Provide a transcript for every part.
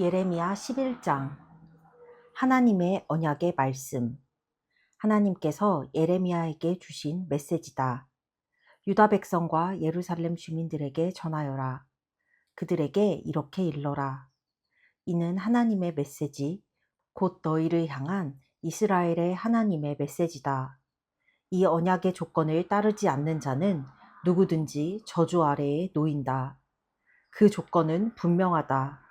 예레미야 11장. 하나님의 언약의 말씀. 하나님께서 예레미야에게 주신 메시지다. 유다 백성과 예루살렘 주민들에게 전하여라. 그들에게 이렇게 일러라. 이는 하나님의 메시지, 곧 너희를 향한 이스라엘의 하나님의 메시지다. 이 언약의 조건을 따르지 않는 자는 누구든지 저주 아래에 놓인다. 그 조건은 분명하다.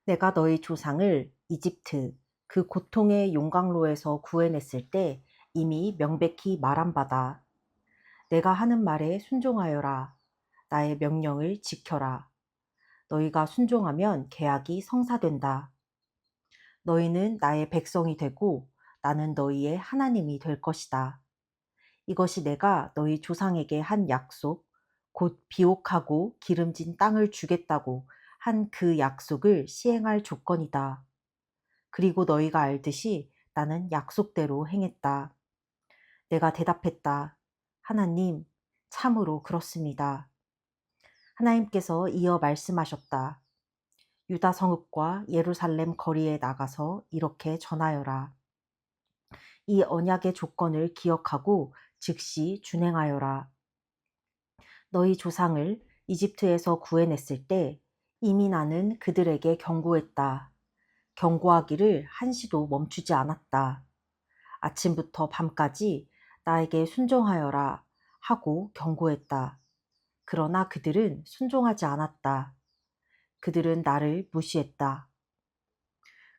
내가 너희 조상을 이집트, 그 고통의 용광로에서 구해냈을 때 이미 명백히 말한 바다. 내가 하는 말에 순종하여라. 나의 명령을 지켜라. 너희가 순종하면 계약이 성사된다. 너희는 나의 백성이 되고 나는 너희의 하나님이 될 것이다. 이것이 내가 너희 조상에게 한 약속, 곧 비옥하고 기름진 땅을 주겠다고 한 그 약속을 시행할 조건이다. 그리고 너희가 알듯이 나는 약속대로 행했다. 내가 대답했다. 하나님, 참으로 그렇습니다. 하나님께서 이어 말씀하셨다. 유다 성읍과 예루살렘 거리에 나가서 이렇게 전하여라. 이 언약의 조건을 기억하고 즉시 준행하여라. 너희 조상을 이집트에서 구해냈을 때 이미 나는 그들에게 경고했다. 경고하기를 한시도 멈추지 않았다. 아침부터 밤까지 나에게 순종하여라 하고 경고했다. 그러나 그들은 순종하지 않았다. 그들은 나를 무시했다.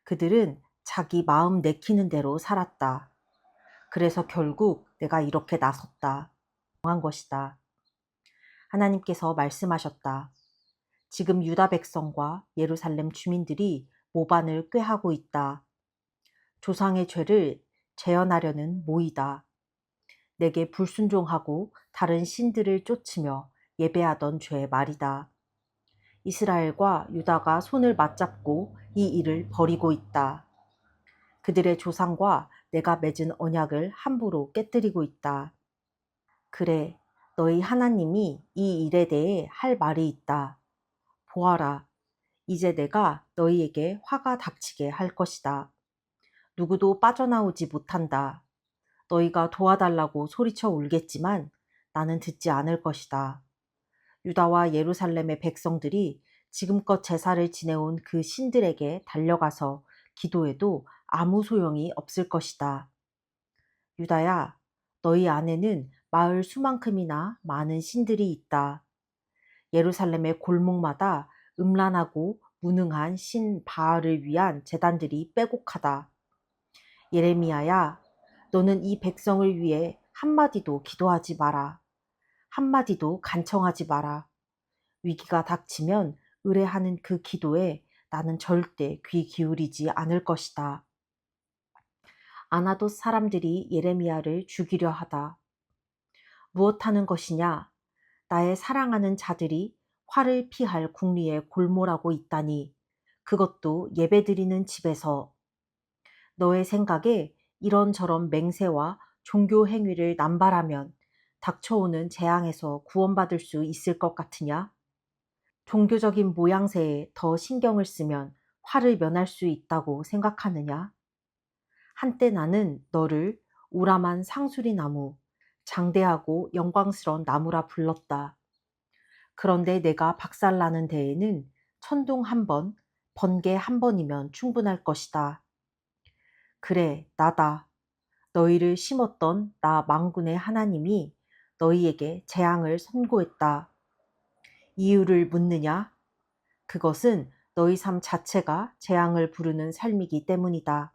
그들은 자기 마음 내키는 대로 살았다. 그래서 결국 내가 이렇게 나섰다. 한 것이다. 하나님께서 말씀하셨다. 지금 유다 백성과 예루살렘 주민들이 모반을 꾀하고 있다. 조상의 죄를 재현하려는 모이다. 내게 불순종하고 다른 신들을 쫓으며 예배하던 죄의 말이다. 이스라엘과 유다가 손을 맞잡고 이 일을 벌이고 있다. 그들의 조상과 내가 맺은 언약을 함부로 깨뜨리고 있다. 그래, 너희 하나님이 이 일에 대해 할 말이 있다. 보아라, 이제 내가 너희에게 화가 닥치게 할 것이다. 누구도 빠져나오지 못한다. 너희가 도와달라고 소리쳐 울겠지만 나는 듣지 않을 것이다. 유다와 예루살렘의 백성들이 지금껏 제사를 지내온 그 신들에게 달려가서 기도해도 아무 소용이 없을 것이다. 유다야, 너희 안에는 마을 수만큼이나 많은 신들이 있다. 예루살렘의 골목마다 음란하고 무능한 신 바알을 위한 제단들이 빼곡하다. 예레미야야, 너는 이 백성을 위해 한마디도 기도하지 마라. 한마디도 간청하지 마라. 위기가 닥치면 의뢰하는 그 기도에 나는 절대 귀 기울이지 않을 것이다. 아나돗 사람들이 예레미야를 죽이려 하다. 무엇하는 것이냐? 나의 사랑하는 자들이 화를 피할 궁리에 골몰하고 있다니. 그것도 예배드리는 집에서. 너의 생각에 이런저런 맹세와 종교 행위를 남발하면 닥쳐오는 재앙에서 구원받을 수 있을 것 같으냐? 종교적인 모양새에 더 신경을 쓰면 화를 면할 수 있다고 생각하느냐? 한때 나는 너를 우람한 상수리 나무, 장대하고 영광스러운 나무라 불렀다. 그런데 내가 박살나는 데에는 천둥 한 번, 번개 한 번이면 충분할 것이다. 그래, 나다. 너희를 심었던 나 만군의 하나님이 너희에게 재앙을 선고했다. 이유를 묻느냐? 그것은 너희 삶 자체가 재앙을 부르는 삶이기 때문이다.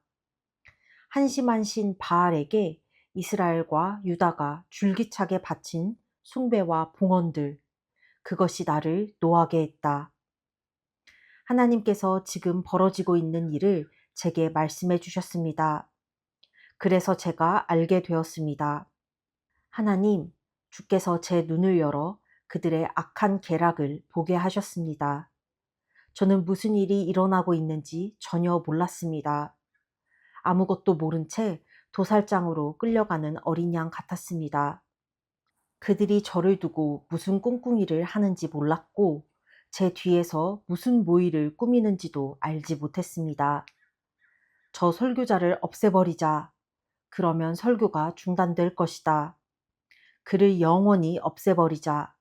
한심한 신 바알에게 이스라엘과 유다가 줄기차게 바친 숭배와 봉헌들, 그것이 나를 노하게 했다. 하나님께서 지금 벌어지고 있는 일을 제게 말씀해 주셨습니다. 그래서 제가 알게 되었습니다. 하나님, 주께서 제 눈을 열어 그들의 악한 계략을 보게 하셨습니다. 저는 무슨 일이 일어나고 있는지 전혀 몰랐습니다. 아무것도 모른 채 도살장으로 끌려가는 어린 양 같았습니다. 그들이 저를 두고 무슨 꿍꿍이를 하는지 몰랐고 제 뒤에서 무슨 모의를 꾸미는지도 알지 못했습니다. 저 설교자를 없애버리자. 그러면 설교가 중단될 것이다. 그를 영원히 없애버리자.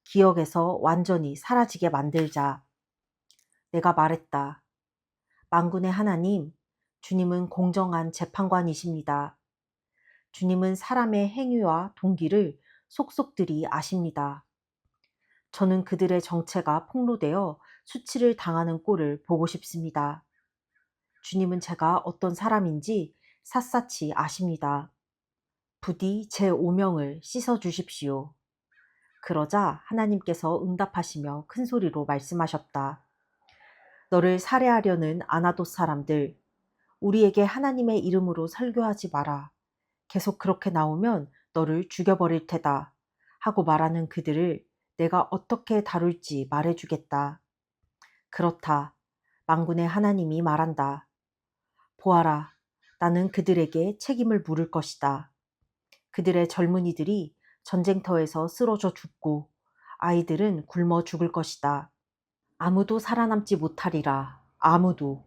기억에서 완전히 사라지게 만들자. 내가 말했다. 만군의 하나님, 주님은 공정한 재판관이십니다. 주님은 사람의 행위와 동기를 속속들이 아십니다. 저는 그들의 정체가 폭로되어 수치를 당하는 꼴을 보고 싶습니다. 주님은 제가 어떤 사람인지 샅샅이 아십니다. 부디 제 오명을 씻어 주십시오. 그러자 하나님께서 응답하시며 큰 소리로 말씀하셨다. 너를 살해하려는 아나돗 사람들, 우리에게 하나님의 이름으로 설교하지 마라. 계속 그렇게 나오면 너를 죽여버릴 테다. 하고 말하는 그들을 내가 어떻게 다룰지 말해주겠다. 그렇다. 만군의 하나님이 말한다. 보아라. 나는 그들에게 책임을 물을 것이다. 그들의 젊은이들이 전쟁터에서 쓰러져 죽고 아이들은 굶어 죽을 것이다. 아무도 살아남지 못하리라. 아무도.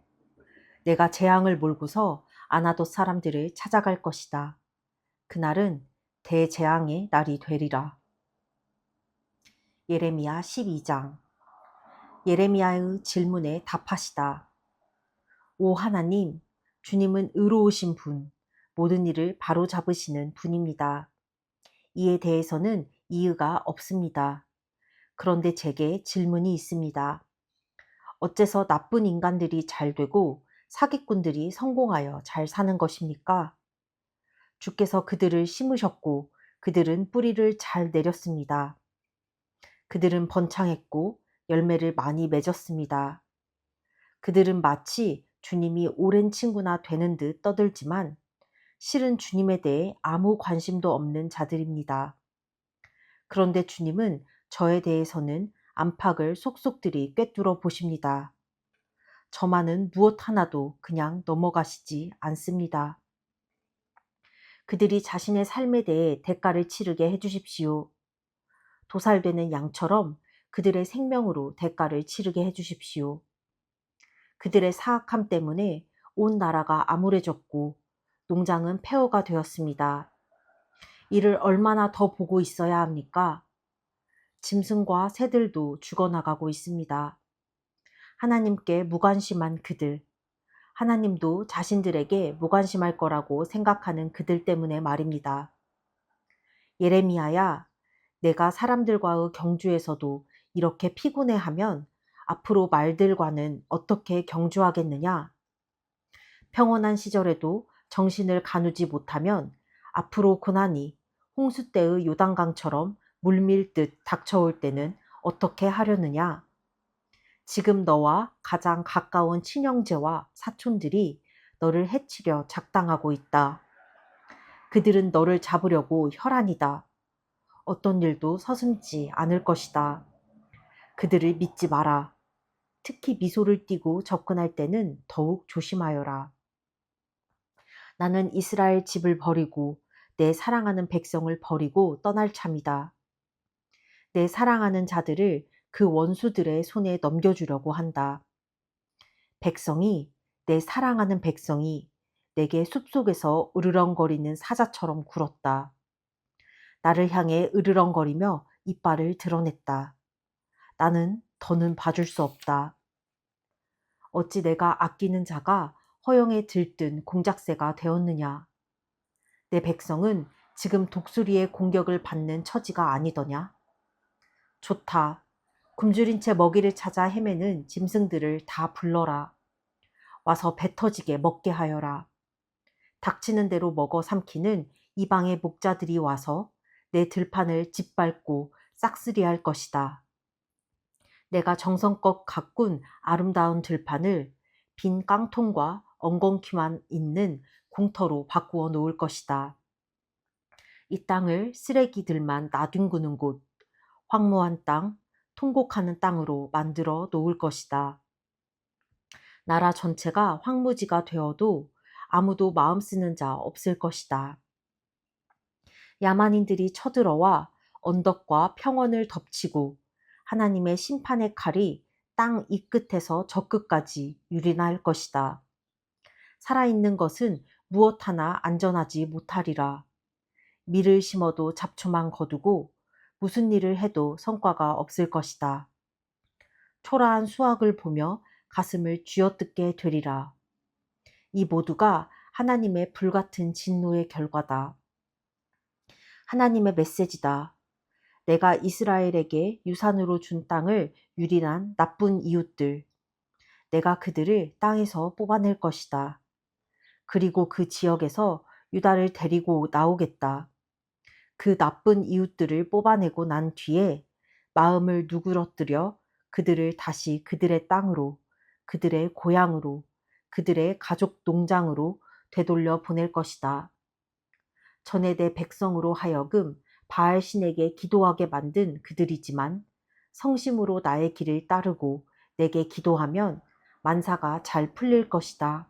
내가 재앙을 몰고서 아나돗 사람들을 찾아갈 것이다. 그날은 대재앙의 날이 되리라. 예레미야 12장. 예레미야의 질문에 답하시다. 오 하나님, 주님은 의로우신 분, 모든 일을 바로잡으시는 분입니다. 이에 대해서는 이의가 없습니다. 그런데 제게 질문이 있습니다. 어째서 나쁜 인간들이 잘 되고 사기꾼들이 성공하여 잘 사는 것입니까? 주께서 그들을 심으셨고 그들은 뿌리를 잘 내렸습니다. 그들은 번창했고 열매를 많이 맺었습니다. 그들은 마치 주님이 오랜 친구나 되는 듯 떠들지만 실은 주님에 대해 아무 관심도 없는 자들입니다. 그런데 주님은 저에 대해서는 안팎을 속속들이 꿰뚫어 보십니다. 저만은 무엇 하나도 그냥 넘어가시지 않습니다. 그들이 자신의 삶에 대해 대가를 치르게 해주십시오. 도살되는 양처럼 그들의 생명으로 대가를 치르게 해주십시오. 그들의 사악함 때문에 온 나라가 암울해졌고 농장은 폐허가 되었습니다. 이를 얼마나 더 보고 있어야 합니까? 짐승과 새들도 죽어나가고 있습니다. 하나님께 무관심한 그들, 하나님도 자신들에게 무관심할 거라고 생각하는 그들 때문에 말입니다. 예레미야야, 내가 사람들과의 경주에서도 이렇게 피곤해하면 앞으로 말들과는 어떻게 경주하겠느냐? 평온한 시절에도 정신을 가누지 못하면 앞으로 고난이 홍수 때의 요단강처럼 물밀듯 닥쳐올 때는 어떻게 하려느냐? 지금 너와 가장 가까운 친형제와 사촌들이 너를 해치려 작당하고 있다. 그들은 너를 잡으려고 혈안이다. 어떤 일도 서슴지 않을 것이다. 그들을 믿지 마라. 특히 미소를 띠고 접근할 때는 더욱 조심하여라. 나는 이스라엘 집을 버리고 내 사랑하는 백성을 버리고 떠날 참이다. 내 사랑하는 자들을 그 원수들의 손에 넘겨주려고 한다. 백성이, 내 사랑하는 백성이 내게 숲속에서 으르렁거리는 사자처럼 굴었다. 나를 향해 으르렁거리며 이빨을 드러냈다. 나는 더는 봐줄 수 없다. 어찌 내가 아끼는 자가 허영에 들뜬 공작새가 되었느냐. 내 백성은 지금 독수리의 공격을 받는 처지가 아니더냐. 좋다. 굶주린 채 먹이를 찾아 헤매는 짐승들을 다 불러라. 와서 배 터지게 먹게 하여라. 닥치는 대로 먹어 삼키는 이방의 목자들이 와서 내 들판을 짓밟고 싹쓸이할 것이다. 내가 정성껏 가꾼 아름다운 들판을 빈 깡통과 엉겅퀴만 있는 공터로 바꾸어 놓을 것이다. 이 땅을 쓰레기들만 나뒹구는 곳, 황무한 땅, 통곡하는 땅으로 만들어 놓을 것이다. 나라 전체가 황무지가 되어도 아무도 마음 쓰는 자 없을 것이다. 야만인들이 쳐들어와 언덕과 평원을 덮치고 하나님의 심판의 칼이 땅 이 끝에서 저 끝까지 유린할 것이다. 살아있는 것은 무엇 하나 안전하지 못하리라. 밀을 심어도 잡초만 거두고 무슨 일을 해도 성과가 없을 것이다. 초라한 수확을 보며 가슴을 쥐어뜯게 되리라. 이 모두가 하나님의 불같은 진노의 결과다. 하나님의 메시지다. 내가 이스라엘에게 유산으로 준 땅을 유린한 나쁜 이웃들. 내가 그들을 땅에서 뽑아낼 것이다. 그리고 그 지역에서 유다를 데리고 나오겠다. 그 나쁜 이웃들을 뽑아내고 난 뒤에 마음을 누그러뜨려 그들을 다시 그들의 땅으로, 그들의 고향으로, 그들의 가족 농장으로 되돌려 보낼 것이다. 전에 내 백성으로 하여금 바알 신에게 기도하게 만든 그들이지만 성심으로 나의 길을 따르고 내게 기도하면 만사가 잘 풀릴 것이다.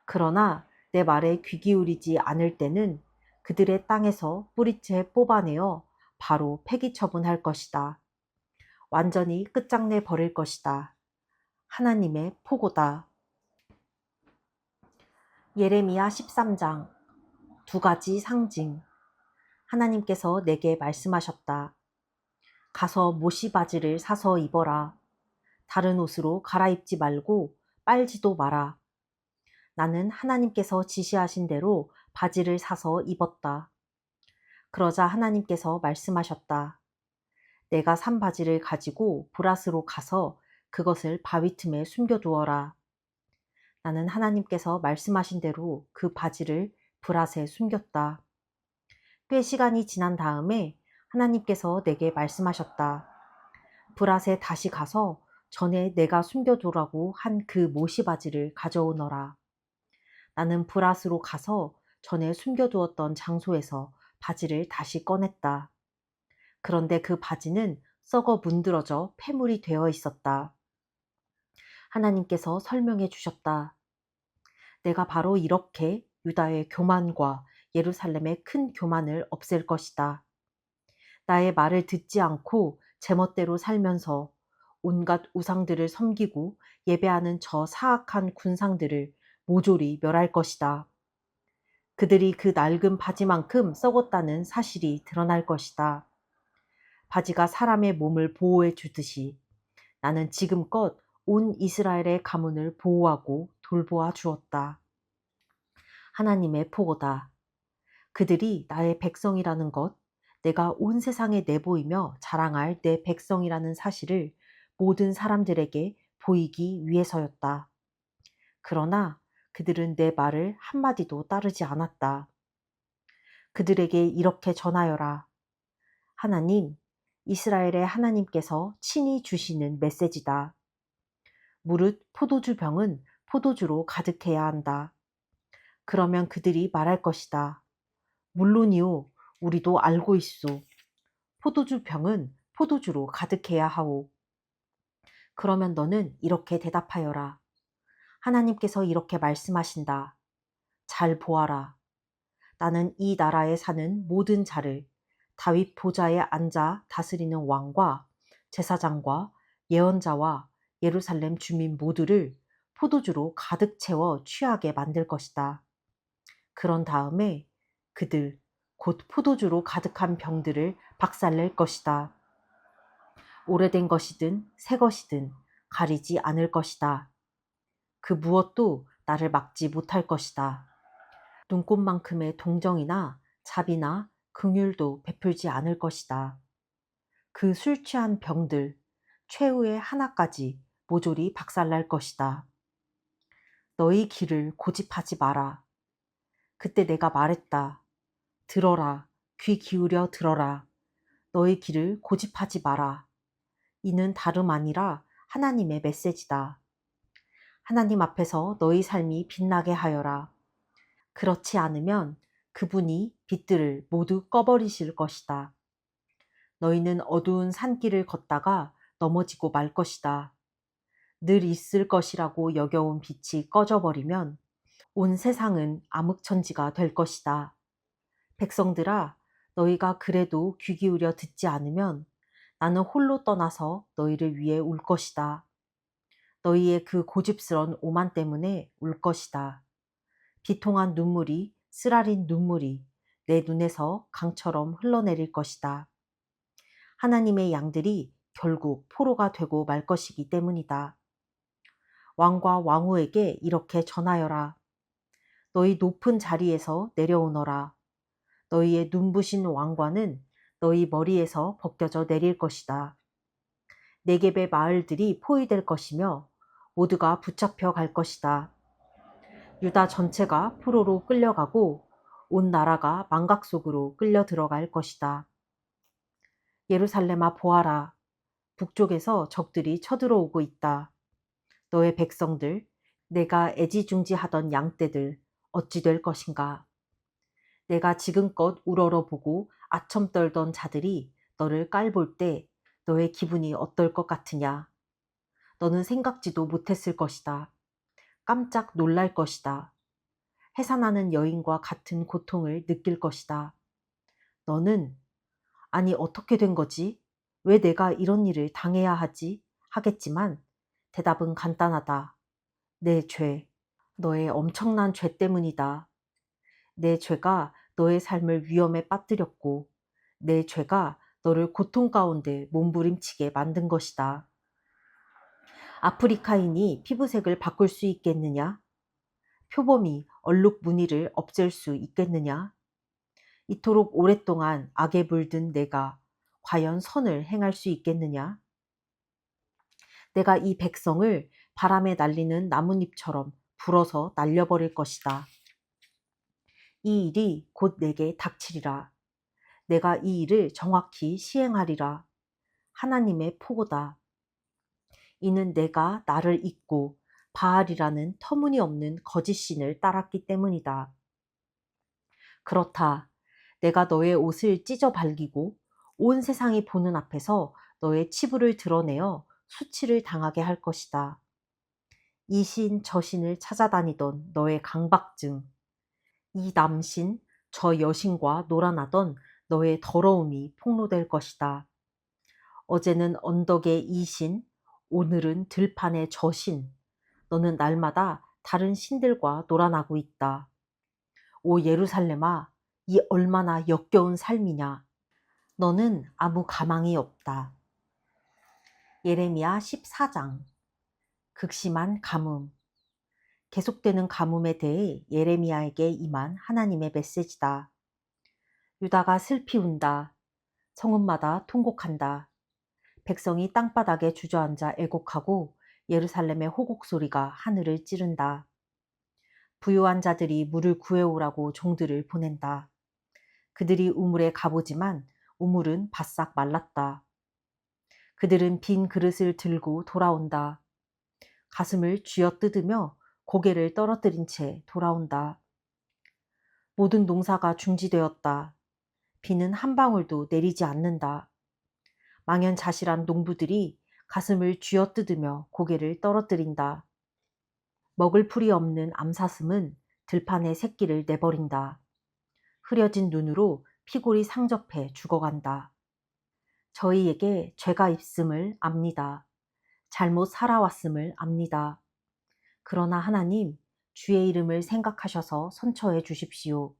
그러나 내 말에 귀 기울이지 않을 때는 그들의 땅에서 뿌리채 뽑아내어 바로 폐기 처분할 것이다. 완전히 끝장내 버릴 것이다. 하나님의 포고다. 예레미야 13장. 두 가지 상징. 하나님께서 내게 말씀하셨다. 가서 모시 바지를 사서 입어라. 다른 옷으로 갈아입지 말고 빨지도 마라. 나는 하나님께서 지시하신 대로 바지를 사서 입었다. 그러자 하나님께서 말씀하셨다. 내가 산 바지를 가지고 브라스로 가서 그것을 바위 틈에 숨겨두어라. 나는 하나님께서 말씀하신 대로 그 바지를 브라스에 숨겼다. 꽤 시간이 지난 다음에 하나님께서 내게 말씀하셨다. 브라스에 다시 가서 전에 내가 숨겨두라고 한 그 모시 바지를 가져오너라. 나는 브라스로 가서 전에 숨겨두었던 장소에서 바지를 다시 꺼냈다. 그런데 그 바지는 썩어 문드러져 폐물이 되어 있었다. 하나님께서 설명해 주셨다. 내가 바로 이렇게 유다의 교만과 예루살렘의 큰 교만을 없앨 것이다. 나의 말을 듣지 않고 제멋대로 살면서 온갖 우상들을 섬기고 예배하는 저 사악한 군상들을 모조리 멸할 것이다. 그들이 그 낡은 바지만큼 썩었다는 사실이 드러날 것이다. 바지가 사람의 몸을 보호해 주듯이 나는 지금껏 온 이스라엘의 가문을 보호하고 돌보아 주었다. 하나님의 포고다. 그들이 나의 백성이라는 것, 내가 온 세상에 내보이며 자랑할 내 백성이라는 사실을 모든 사람들에게 보이기 위해서였다. 그러나 그들은 내 말을 한마디도 따르지 않았다. 그들에게 이렇게 전하여라. 하나님, 이스라엘의 하나님께서 친히 주시는 메시지다. 무릇 포도주 병은 포도주로 가득해야 한다. 그러면 그들이 말할 것이다. 물론이요, 우리도 알고 있소. 포도주 병은 포도주로 가득해야 하오. 그러면 너는 이렇게 대답하여라. 하나님께서 이렇게 말씀하신다. 잘 보아라. 나는 이 나라에 사는 모든 자를 다윗 보좌에 앉아 다스리는 왕과 제사장과 예언자와 예루살렘 주민 모두를 포도주로 가득 채워 취하게 만들 것이다. 그런 다음에 그들 곧 포도주로 가득한 병들을 박살낼 것이다. 오래된 것이든 새 것이든 가리지 않을 것이다. 그 무엇도 나를 막지 못할 것이다. 눈꽃만큼의 동정이나 자비나 긍휼도 베풀지 않을 것이다. 그 술 취한 병들, 최후의 하나까지 모조리 박살날 것이다. 너희 길을 고집하지 마라. 그때 내가 말했다. 들어라, 귀 기울여 들어라. 너희 길을 고집하지 마라. 이는 다름 아니라 하나님의 메시지다. 하나님 앞에서 너희 삶이 빛나게 하여라. 그렇지 않으면 그분이 빛들을 모두 꺼버리실 것이다. 너희는 어두운 산길을 걷다가 넘어지고 말 것이다. 늘 있을 것이라고 여겨온 빛이 꺼져버리면 온 세상은 암흑천지가 될 것이다. 백성들아, 너희가 그래도 귀 기울여 듣지 않으면 나는 홀로 떠나서 너희를 위해 울 것이다. 너희의 그 고집스런 오만 때문에 울 것이다. 비통한 눈물이, 쓰라린 눈물이 내 눈에서 강처럼 흘러내릴 것이다. 하나님의 양들이 결국 포로가 되고 말 것이기 때문이다. 왕과 왕후에게 이렇게 전하여라. 너희 높은 자리에서 내려오너라. 너희의 눈부신 왕관은 너희 머리에서 벗겨져 내릴 것이다. 네겝의 마을들이 포위될 것이며 모두가 붙잡혀 갈 것이다. 유다 전체가 포로로 끌려가고 온 나라가 망각 속으로 끌려 들어갈 것이다. 예루살렘아 보아라. 북쪽에서 적들이 쳐들어오고 있다. 너의 백성들, 내가 애지중지하던 양떼들 어찌 될 것인가? 내가 지금껏 우러러보고 아첨 떨던 자들이 너를 깔볼 때 너의 기분이 어떨 것 같으냐? 너는 생각지도 못했을 것이다. 깜짝 놀랄 것이다. 해산하는 여인과 같은 고통을 느낄 것이다. 너는 아니 어떻게 된 거지? 왜 내가 이런 일을 당해야 하지? 하겠지만 대답은 간단하다. 내 죄, 너의 엄청난 죄 때문이다. 내 죄가 너의 삶을 위험에 빠뜨렸고 내 죄가 너를 고통 가운데 몸부림치게 만든 것이다. 아프리카인이 피부색을 바꿀 수 있겠느냐? 표범이 얼룩 무늬를 없앨 수 있겠느냐? 이토록 오랫동안 악에 물든 내가 과연 선을 행할 수 있겠느냐? 내가 이 백성을 바람에 날리는 나뭇잎처럼 불어서 날려버릴 것이다. 이 일이 곧 내게 닥치리라. 내가 이 일을 정확히 시행하리라. 하나님의 포고다. 이는 내가 나를 잊고 바알이라는 터무니없는 거짓신을 따랐기 때문이다. 그렇다. 내가 너의 옷을 찢어 발기고 온 세상이 보는 앞에서 너의 치부를 드러내어 수치를 당하게 할 것이다. 이 신 저 신을 찾아다니던 너의 강박증, 이 남신 저 여신과 놀아나던 너의 더러움이 폭로될 것이다. 어제는 언덕의 이 신, 오늘은 들판의 저 신. 너는 날마다 다른 신들과 놀아나고 있다. 오 예루살렘아, 이 얼마나 역겨운 삶이냐. 너는 아무 가망이 없다. 예레미야 14장. 극심한 가뭄. 계속되는 가뭄에 대해 예레미야에게 임한 하나님의 메시지다. 유다가 슬피 운다. 성읍마다 통곡한다. 백성이 땅바닥에 주저앉아 애곡하고 예루살렘의 호곡 소리가 하늘을 찌른다. 부유한 자들이 물을 구해오라고 종들을 보낸다. 그들이 우물에 가보지만 우물은 바싹 말랐다. 그들은 빈 그릇을 들고 돌아온다. 가슴을 쥐어뜯으며 고개를 떨어뜨린 채 돌아온다. 모든 농사가 중지되었다. 비는 한 방울도 내리지 않는다. 망연자실한 농부들이 가슴을 쥐어뜯으며 고개를 떨어뜨린다. 먹을 풀이 없는 암사슴은 들판에 새끼를 내버린다. 흐려진 눈으로 피골이 상접해 죽어간다. 저희에게 죄가 있음을 압니다. 잘못 살아왔음을 압니다. 그러나 하나님, 주의 이름을 생각하셔서 선처해 주십시오.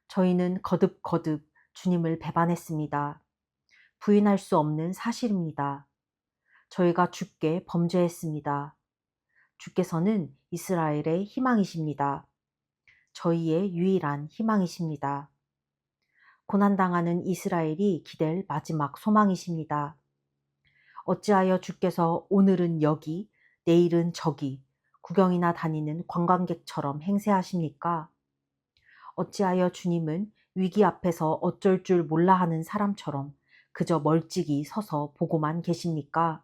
저희는 거듭거듭 주님을 배반했습니다. 부인할 수 없는 사실입니다. 저희가 주께 범죄했습니다. 주께서는 이스라엘의 희망이십니다. 저희의 유일한 희망이십니다. 고난당하는 이스라엘이 기댈 마지막 소망이십니다. 어찌하여 주께서 오늘은 여기, 내일은 저기 구경이나 다니는 관광객처럼 행세하십니까? 어찌하여 주님은 위기 앞에서 어쩔 줄 몰라 하는 사람처럼 그저 멀찍이 서서 보고만 계십니까?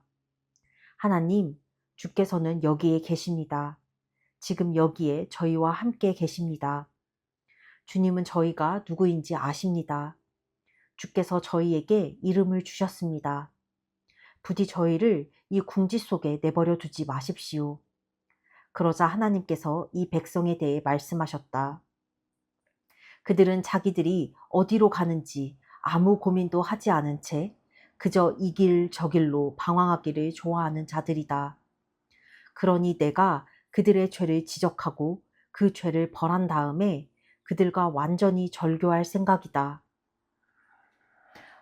하나님, 주께서는 여기에 계십니다. 지금 여기에 저희와 함께 계십니다. 주님은 저희가 누구인지 아십니다. 주께서 저희에게 이름을 주셨습니다. 부디 저희를 이 궁지 속에 내버려 두지 마십시오. 그러자 하나님께서 이 백성에 대해 말씀하셨다. 그들은 자기들이 어디로 가는지 아무 고민도 하지 않은 채 그저 이 길 저 길로 방황하기를 좋아하는 자들이다. 그러니 내가 그들의 죄를 지적하고 그 죄를 벌한 다음에 그들과 완전히 절교할 생각이다.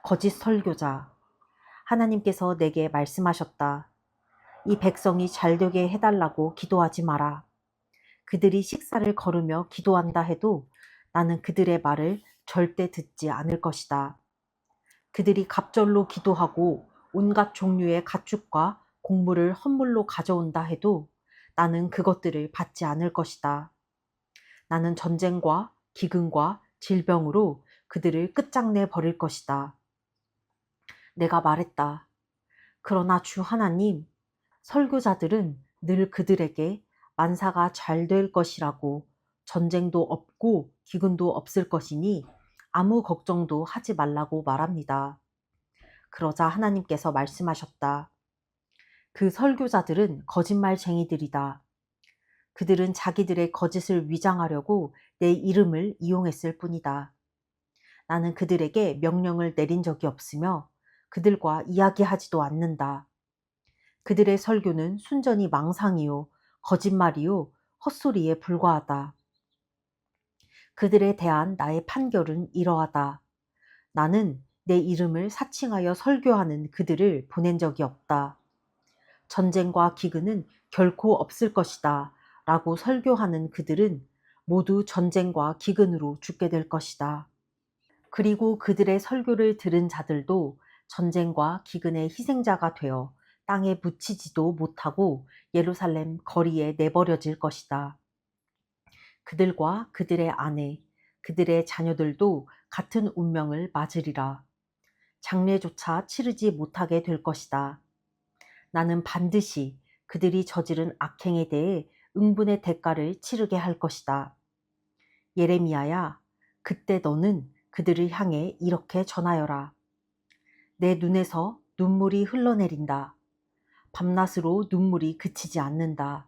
거짓 설교자. 하나님께서 내게 말씀하셨다. 이 백성이 잘되게 해달라고 기도하지 마라. 그들이 식사를 거르며 기도한다 해도 나는 그들의 말을 절대 듣지 않을 것이다. 그들이 갑절로 기도하고 온갖 종류의 가축과 곡물을 헌물로 가져온다 해도 나는 그것들을 받지 않을 것이다. 나는 전쟁과 기근과 질병으로 그들을 끝장내 버릴 것이다. 내가 말했다. 그러나 주 하나님, 설교자들은 늘 그들에게 만사가 잘 될 것이라고 전쟁도 없고 기근도 없을 것이니 아무 걱정도 하지 말라고 말합니다. 그러자 하나님께서 말씀하셨다. 그 설교자들은 거짓말쟁이들이다. 그들은 자기들의 거짓을 위장하려고 내 이름을 이용했을 뿐이다. 나는 그들에게 명령을 내린 적이 없으며 그들과 이야기하지도 않는다. 그들의 설교는 순전히 망상이요, 거짓말이요, 헛소리에 불과하다. 그들에 대한 나의 판결은 이러하다. 나는 내 이름을 사칭하여 설교하는 그들을 보낸 적이 없다. 전쟁과 기근은 결코 없을 것이다 라고 설교하는 그들은 모두 전쟁과 기근으로 죽게 될 것이다. 그리고 그들의 설교를 들은 자들도 전쟁과 기근의 희생자가 되어 땅에 묻히지도 못하고 예루살렘 거리에 내버려질 것이다. 그들과 그들의 아내, 그들의 자녀들도 같은 운명을 맞으리라. 장례조차 치르지 못하게 될 것이다. 나는 반드시 그들이 저지른 악행에 대해 응분의 대가를 치르게 할 것이다. 예레미야야, 그때 너는 그들을 향해 이렇게 전하여라. 내 눈에서 눈물이 흘러내린다. 밤낮으로 눈물이 그치지 않는다.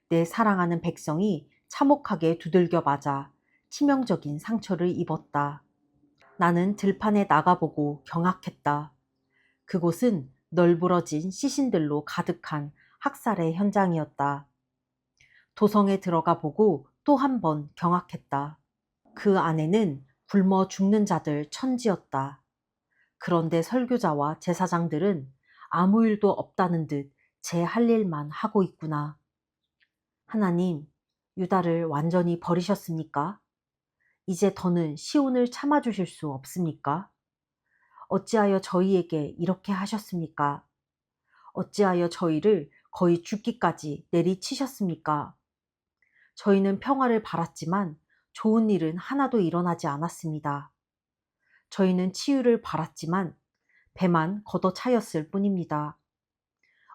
내 사랑하는 백성이 참혹하게 두들겨 맞아 치명적인 상처를 입었다. 나는 들판에 나가보고 경악했다. 그곳은 널브러진 시신들로 가득한 학살의 현장이었다. 도성에 들어가 보고 또 한 번 경악했다. 그 안에는 굶어 죽는 자들 천지였다. 그런데 설교자와 제사장들은 아무 일도 없다는 듯 제 할 일만 하고 있구나. 하나님, 유다를 완전히 버리셨습니까? 이제 더는 시온을 참아주실 수 없습니까? 어찌하여 저희에게 이렇게 하셨습니까? 어찌하여 저희를 거의 죽기까지 내리치셨습니까? 저희는 평화를 바랐지만 좋은 일은 하나도 일어나지 않았습니다. 저희는 치유를 바랐지만 배만 걷어차였을 뿐입니다.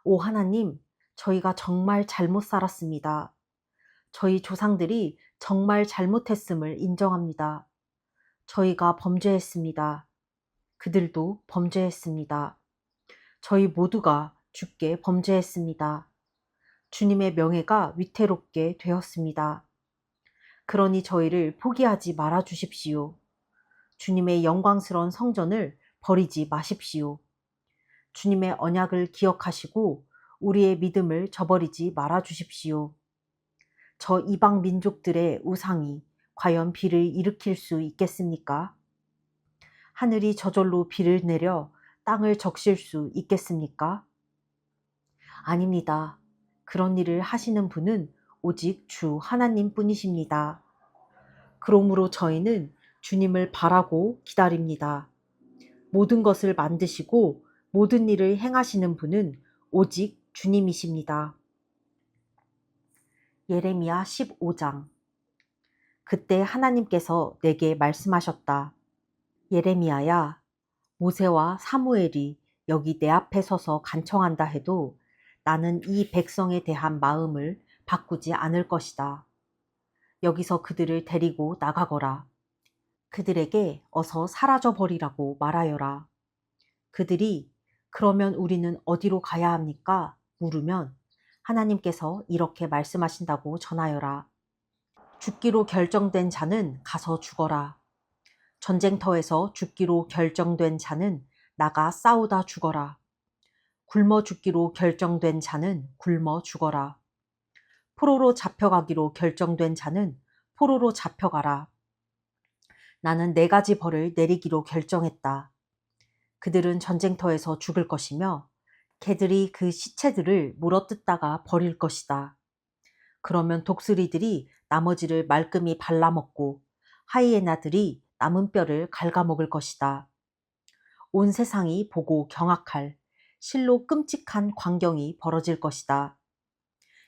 오 하나님, 저희가 정말 잘못 살았습니다. 저희 조상들이 정말 잘못했음을 인정합니다. 저희가 범죄했습니다. 그들도 범죄했습니다. 저희 모두가 주께 범죄했습니다. 주님의 명예가 위태롭게 되었습니다. 그러니 저희를 포기하지 말아 주십시오. 주님의 영광스러운 성전을 버리지 마십시오. 주님의 언약을 기억하시고 우리의 믿음을 저버리지 말아 주십시오. 저 이방 민족들의 우상이 과연 비를 일으킬 수 있겠습니까? 하늘이 저절로 비를 내려 땅을 적실 수 있겠습니까? 아닙니다. 그런 일을 하시는 분은 오직 주 하나님 뿐이십니다. 그러므로 저희는 주님을 바라고 기다립니다. 모든 것을 만드시고 모든 일을 행하시는 분은 오직 주님이십니다. 예레미야 15장. 그때 하나님께서 내게 말씀하셨다. 예레미야야, 모세와 사무엘이 여기 내 앞에 서서 간청한다 해도 나는 이 백성에 대한 마음을 바꾸지 않을 것이다. 여기서 그들을 데리고 나가거라. 그들에게 어서 사라져 버리라고 말하여라. 그들이 그러면 우리는 어디로 가야 합니까? 물으면 하나님께서 이렇게 말씀하신다고 전하여라. 죽기로 결정된 자는 가서 죽어라. 전쟁터에서 죽기로 결정된 자는 나가 싸우다 죽어라. 굶어 죽기로 결정된 자는 굶어 죽어라. 포로로 잡혀가기로 결정된 자는 포로로 잡혀가라. 나는 4가지 벌을 내리기로 결정했다. 그들은 전쟁터에서 죽을 것이며 개들이 그 시체들을 물어뜯다가 버릴 것이다. 그러면 독수리들이 나머지를 말끔히 발라먹고 하이에나들이 남은 뼈를 갉아먹을 것이다. 온 세상이 보고 경악할 실로 끔찍한 광경이 벌어질 것이다.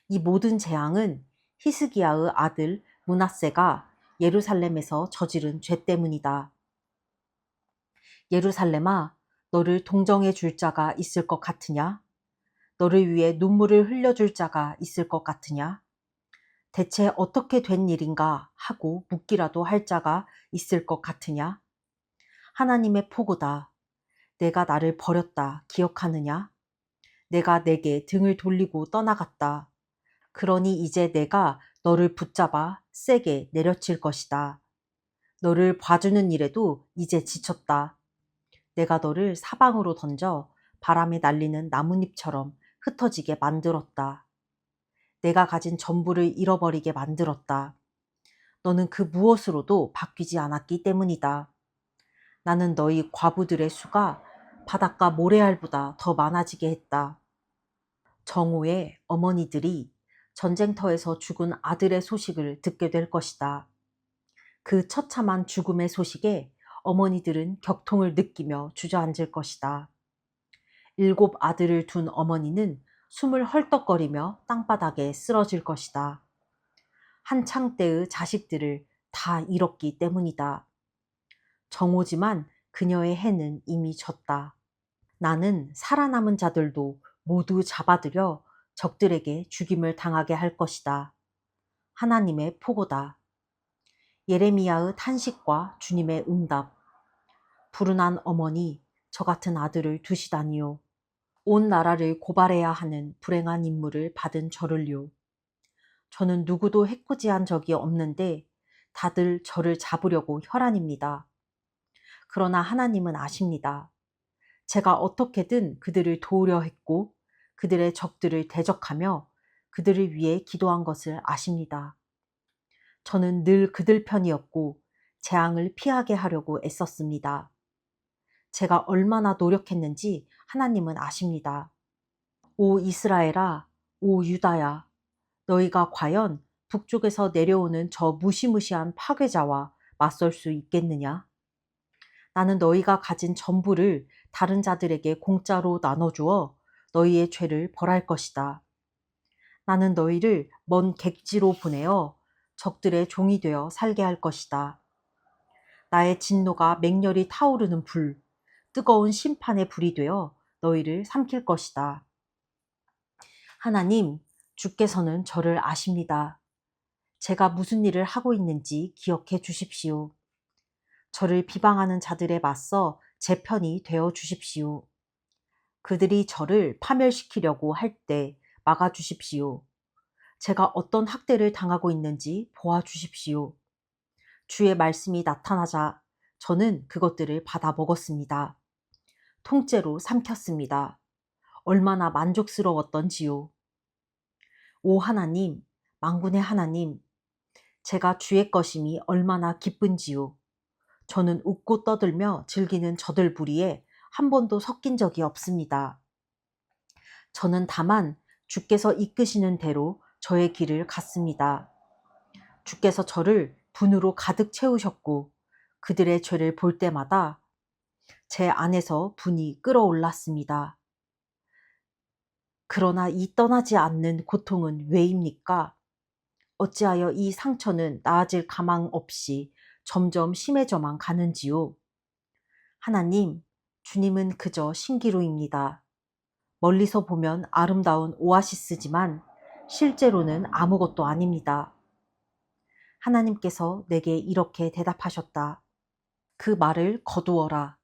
이 모든 재앙은 히스기야의 아들 므낫세가 예루살렘에서 저지른 죄 때문이다. 예루살렘아, 너를 동정해 줄 자가 있을 것 같으냐? 너를 위해 눈물을 흘려줄 자가 있을 것 같으냐? 대체 어떻게 된 일인가 하고 묻기라도 할 자가 있을 것 같으냐? 하나님의 포고다. 내가 나를 버렸다. 기억하느냐? 내가 내게 등을 돌리고 떠나갔다. 그러니 이제 내가 너를 붙잡아 세게 내려칠 것이다. 너를 봐주는 일에도 이제 지쳤다. 내가 너를 사방으로 던져 바람에 날리는 나뭇잎처럼 흩어지게 만들었다. 내가 가진 전부를 잃어버리게 만들었다. 너는 그 무엇으로도 바뀌지 않았기 때문이다. 나는 너희 과부들의 수가 바닷가 모래알보다 더 많아지게 했다. 정오에 어머니들이 전쟁터에서 죽은 아들의 소식을 듣게 될 것이다. 그 처참한 죽음의 소식에 어머니들은 격통을 느끼며 주저앉을 것이다. 7 아들을 둔 어머니는 숨을 헐떡거리며 땅바닥에 쓰러질 것이다. 한창 때의 자식들을 다 잃었기 때문이다. 정오지만 그녀의 해는 이미 졌다. 나는 살아남은 자들도 모두 잡아들여 적들에게 죽임을 당하게 할 것이다. 하나님의 포고다. 예레미야의 탄식과 주님의 응답. 불운한 어머니, 저 같은 아들을 두시다니요. 온 나라를 고발해야 하는 불행한 임무를 받은 저를요. 저는 누구도 해코지한 적이 없는데 다들 저를 잡으려고 혈안입니다. 그러나 하나님은 아십니다. 제가 어떻게든 그들을 도우려 했고 그들의 적들을 대적하며 그들을 위해 기도한 것을 아십니다. 저는 늘 그들 편이었고 재앙을 피하게 하려고 애썼습니다. 제가 얼마나 노력했는지 하나님은 아십니다. 오 이스라엘아, 오 유다야, 너희가 과연 북쪽에서 내려오는 저 무시무시한 파괴자와 맞설 수 있겠느냐? 나는 너희가 가진 전부를 다른 자들에게 공짜로 나눠주어 너희의 죄를 벌할 것이다. 나는 너희를 먼 객지로 보내어 적들의 종이 되어 살게 할 것이다. 나의 진노가 맹렬히 타오르는 불, 뜨거운 심판의 불이 되어 너희를 삼킬 것이다. 하나님, 주께서는 저를 아십니다. 제가 무슨 일을 하고 있는지 기억해 주십시오. 저를 비방하는 자들에 맞서 제 편이 되어 주십시오. 그들이 저를 파멸시키려고 할 때 막아 주십시오. 제가 어떤 학대를 당하고 있는지 보아 주십시오. 주의 말씀이 나타나자 저는 그것들을 받아 먹었습니다. 통째로 삼켰습니다. 얼마나 만족스러웠던지요. 오 하나님, 만군의 하나님, 제가 주의 것임이 얼마나 기쁜지요. 저는 웃고 떠들며 즐기는 저들 부리에 한 번도 섞인 적이 없습니다. 저는 다만 주께서 이끄시는 대로 저의 길을 갔습니다. 주께서 저를 분으로 가득 채우셨고 그들의 죄를 볼 때마다 제 안에서 분이 끓어올랐습니다. 그러나 이 떠나지 않는 고통은 왜입니까? 어찌하여 이 상처는 나아질 가망 없이 점점 심해져만 가는지요? 하나님, 주님은 그저 신기루입니다. 멀리서 보면 아름다운 오아시스지만 실제로는 아무것도 아닙니다. 하나님께서 내게 이렇게 대답하셨다. 그 말을 거두어라.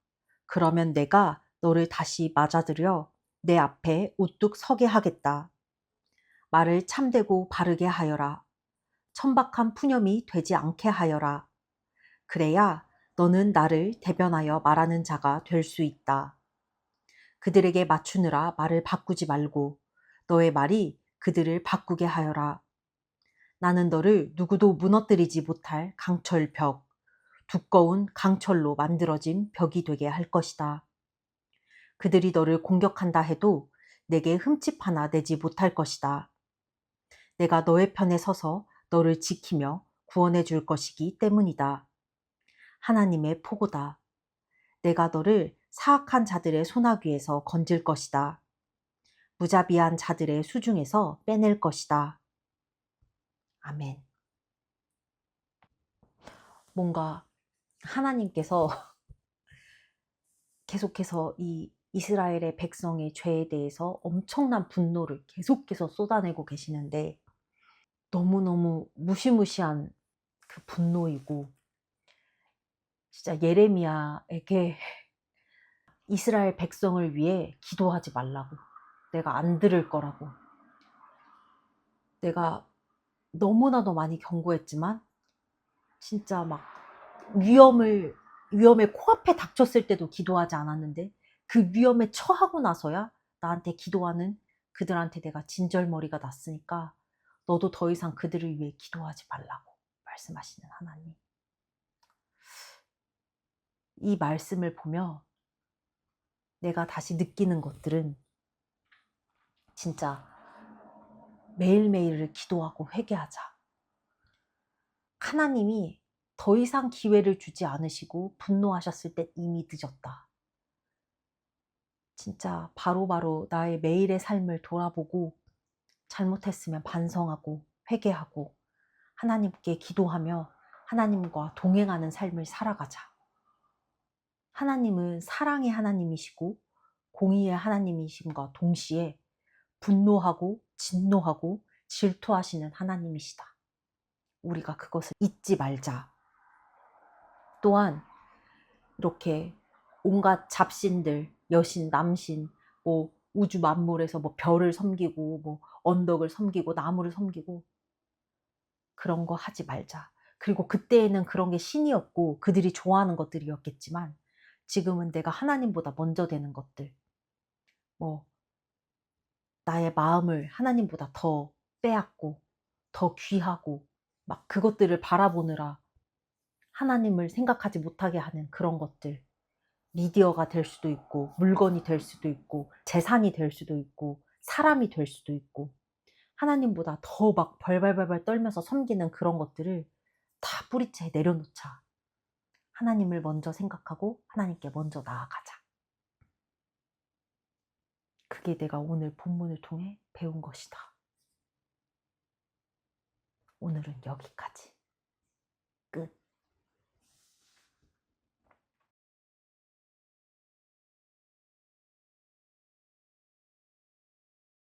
그러면 내가 너를 다시 맞아들여 내 앞에 우뚝 서게 하겠다. 말을 참되고 바르게 하여라. 천박한 푸념이 되지 않게 하여라. 그래야 너는 나를 대변하여 말하는 자가 될 수 있다. 그들에게 맞추느라 말을 바꾸지 말고 너의 말이 그들을 바꾸게 하여라. 나는 너를 누구도 무너뜨리지 못할 강철벽, 두꺼운 강철로 만들어진 벽이 되게 할 것이다. 그들이 너를 공격한다 해도 내게 흠집 하나 내지 못할 것이다. 내가 너의 편에 서서 너를 지키며 구원해 줄 것이기 때문이다. 하나님의 포고다. 내가 너를 사악한 자들의 소나귀에서 건질 것이다. 무자비한 자들의 수중에서 빼낼 것이다. 아멘. 뭔가 하나님께서 계속해서 이 이스라엘의 백성의 죄에 대해서 엄청난 분노를 계속해서 쏟아내고 계시는데 너무너무 무시무시한 그 분노이고 진짜 예레미야에게 이스라엘 백성을 위해 기도하지 말라고, 내가 안 들을 거라고, 내가 너무나도 많이 경고했지만 진짜 막 위험에 코앞에 닥쳤을 때도 기도하지 않았는데 그 위험에 처하고 나서야 나한테 기도하는 그들한테 내가 진절머리가 났으니까 너도 더 이상 그들을 위해 기도하지 말라고 말씀하시는 하나님. 이 말씀을 보며 내가 다시 느끼는 것들은 진짜 매일매일을 기도하고 회개하자. 하나님이 더 이상 기회를 주지 않으시고 분노하셨을 때 이미 늦었다. 진짜 바로바로 나의 매일의 삶을 돌아보고 잘못했으면 반성하고 회개하고 하나님께 기도하며 하나님과 동행하는 삶을 살아가자. 하나님은 사랑의 하나님이시고 공의의 하나님이심과 동시에 분노하고 진노하고 질투하시는 하나님이시다. 우리가 그것을 잊지 말자. 또한 이렇게 온갖 잡신들, 여신, 남신, 뭐 우주 만물에서 뭐 별을 섬기고 뭐 언덕을 섬기고 나무를 섬기고 그런 거 하지 말자. 그리고 그때에는 그런 게 신이었고 그들이 좋아하는 것들이었겠지만 지금은 내가 하나님보다 먼저 되는 것들, 뭐 나의 마음을 하나님보다 더 빼앗고 더 귀하고 막 그것들을 바라보느라 하나님을 생각하지 못하게 하는 그런 것들, 미디어가 될 수도 있고 물건이 될 수도 있고 재산이 될 수도 있고 사람이 될 수도 있고 하나님보다 더 막 벌벌벌벌 떨면서 섬기는 그런 것들을 다 뿌리채 내려놓자. 하나님을 먼저 생각하고 하나님께 먼저 나아가자. 그게 내가 오늘 본문을 통해 배운 것이다. 오늘은 여기까지. 끝.